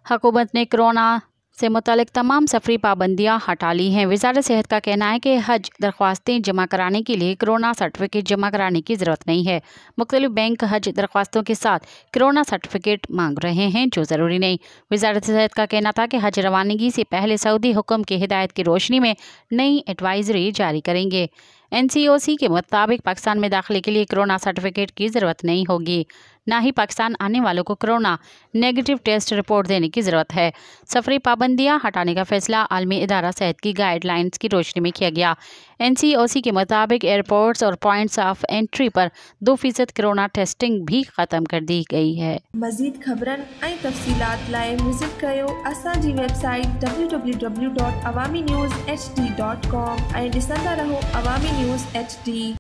हुकूमत ने कोरोना से मुतालिक तमाम सफरी पाबंदियाँ हटा ली हैं। वज़ारत सेहत का कहना है कि हज दरख्वास्तें जमा कराने के लिए कोरोना सर्टिफिकेट जमा कराने की ज़रूरत नहीं है। मुख्तलिफ बैंक हज दरख्वास्तों के साथ कोरोना सर्टिफिकेट मांग रहे हैं जो ज़रूरी नहीं। वज़ारत सेहत का कहना था कि हज रवानगी से पहले सऊदी हुक्म की हिदायत की रोशनी में नई एडवाइजरी जारी करेंगे। NCOC के मुताबिक पाकिस्तान में दाखिले के लिए कोरोना सर्टिफिकेट की ज़रूरत नहीं होगी, ना ही पाकिस्तान आने वालों को कोरोना नेगेटिव टेस्ट रिपोर्ट देने की ज़रूरत है। सफरी पाबंदियां हटाने का फैसला आलमी इदारा सेहत की गाइडलाइंस की रोशनी में किया गया। NCOC के मुताबिक एयरपोर्ट्स और पॉइंट्स ऑफ एंट्री पर 2% कोरोना टेस्टिंग भी ख़त्म कर दी गई है। मज़ीद ख़बरन ऐं तफ़सीलात लाइ विज़िट कयो असांजी वेबसाइट www.awamiNewsHD.com ऐं ॾिसंदा रहो अवामी न्यूज़ HD।